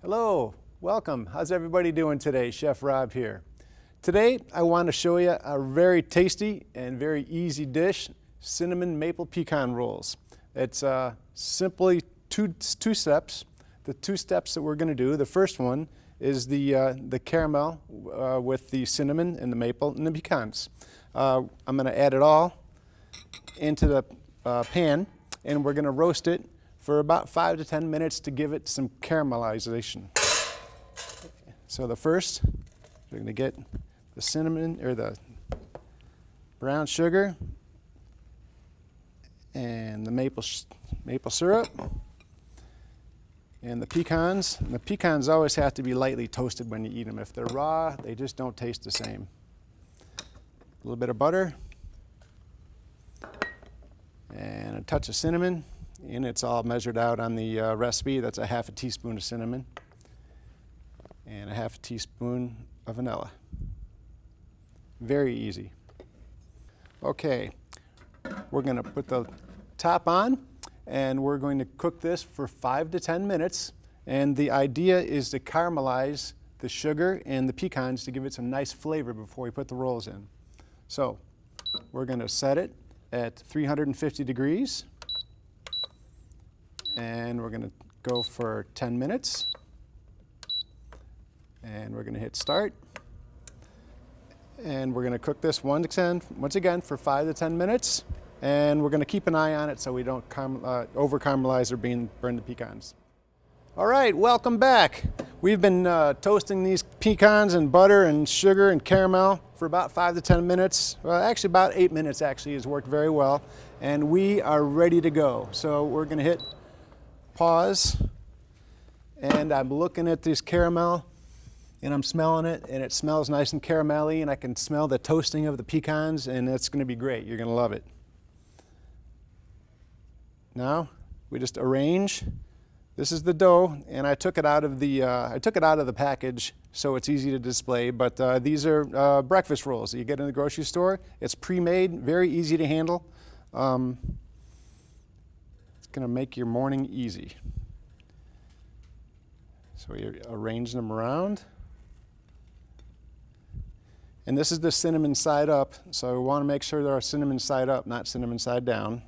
Hello, welcome. How's everybody doing today? Chef Rob here. Today I want to show you a very tasty and very easy dish, cinnamon maple pecan rolls. It's simply two steps. The two steps that we're going to do, the first one is the caramel with the cinnamon and the maple and the pecans. I'm going to add it all into the pan, and we're going to roast it for about 5 to 10 minutes to give it some caramelization. So the first, we're going to get the cinnamon or the brown sugar and the maple syrup and the pecans. And the pecans always have to be lightly toasted when you eat them. If they're raw, they just don't taste the same. A little bit of butter and a touch of cinnamon. And it's all measured out on the recipe. That's a half a teaspoon of cinnamon and a half a teaspoon of vanilla. Very easy. Okay, we're going to put the top on and we're going to cook this for 5 to 10 minutes. And the idea is to caramelize the sugar and the pecans to give it some nice flavor before we put the rolls in. So we're going to set it at 350 degrees. And we're going to go for 10 minutes. And we're going to hit start. And we're going to cook this once again for 5 to 10 minutes. And we're going to keep an eye on it so we don't over caramelize or burn the pecans. All right, welcome back. We've been toasting these pecans in butter and sugar and caramel for about 5 to 10 minutes. Well, actually about 8 minutes actually has worked very well. And we are ready to go. So we're going to hit pause, and I'm looking at this caramel and I'm smelling it, and it smells nice and caramelly, and I can smell the toasting of the pecans, and it's going to be great. You're going to love it. Now we just arrange. This is the dough, and I took it out of the package so it's easy to display, but these are breakfast rolls that you get in the grocery store. It's pre-made, very easy to handle. Going to make your morning easy. So we arrange them around. And this is the cinnamon side up, so we want to make sure they're cinnamon side up, not cinnamon side down.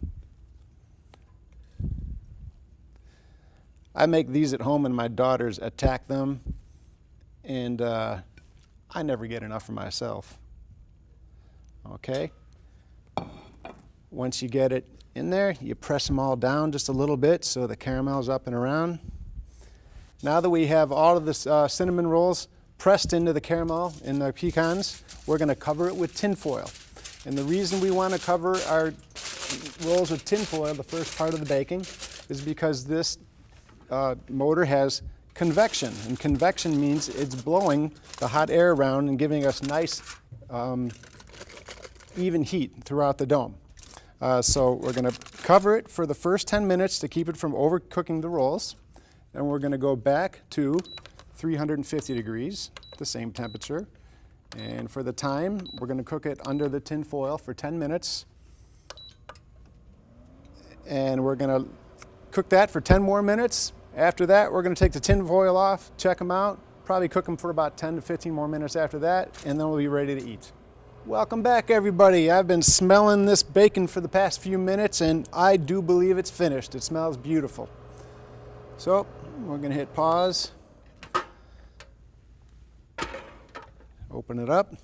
I make these at home and my daughters attack them, and I never get enough for myself. Okay? Once you get it in there, you press them all down just a little bit so the caramel's up and around. Now that we have all of the cinnamon rolls pressed into the caramel and the pecans, we're going to cover it with tin foil. And the reason we want to cover our rolls with tin foil, the first part of the baking, is because this motor has convection. And convection means it's blowing the hot air around and giving us nice even heat throughout the dome. So we're going to cover it for the first 10 minutes to keep it from overcooking the rolls. And we're going to go back to 350 degrees, the same temperature. And for the time, we're going to cook it under the tin foil for 10 minutes. And we're going to cook that for 10 more minutes. After that, we're going to take the tin foil off, check them out, probably cook them for about 10 to 15 more minutes after that, and then we'll be ready to eat. Welcome back, everybody. I've been smelling this bacon for the past few minutes, and I do believe it's finished. It smells beautiful. So we're going to hit pause, open it up,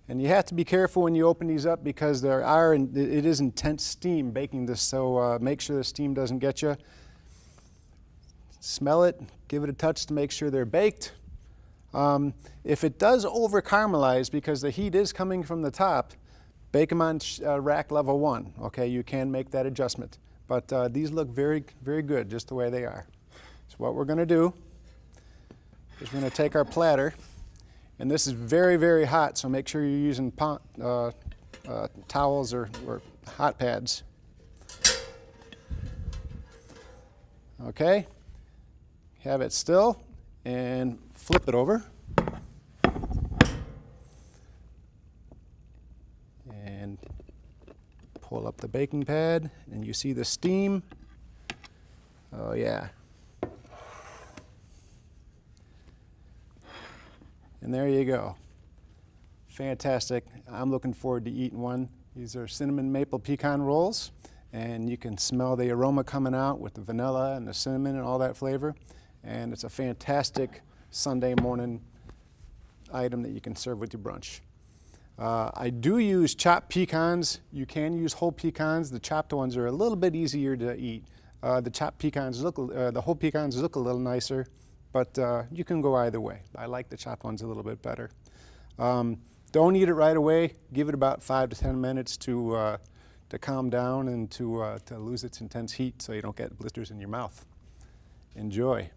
and you have to be careful when you open these up because it is intense steam baking this, so make sure the steam doesn't get you. Smell it, give it a touch to make sure they're baked. If it does over caramelize because the heat is coming from the top, bake them on rack level 1. Okay, you can make that adjustment. But these look very, very good just the way they are. So what we're going to do is we're going to take our platter, and this is very, very hot, so make sure you're using towels or hot pads. Okay, have it still and flip it over. And pull up the baking pad, and you see the steam. Oh yeah. And there you go. Fantastic. I'm looking forward to eating one. These are cinnamon maple pecan rolls, and you can smell the aroma coming out with the vanilla and the cinnamon and all that flavor. And it's a fantastic Sunday morning item that you can serve with your brunch. I do use chopped pecans. You can use whole pecans. The chopped ones are a little bit easier to eat. The chopped pecans look, the whole pecans look a little nicer, but you can go either way. I like the chopped ones a little bit better. Don't eat it right away. Give it about 5 to 10 minutes to calm down and to lose its intense heat so you don't get blisters in your mouth. Enjoy.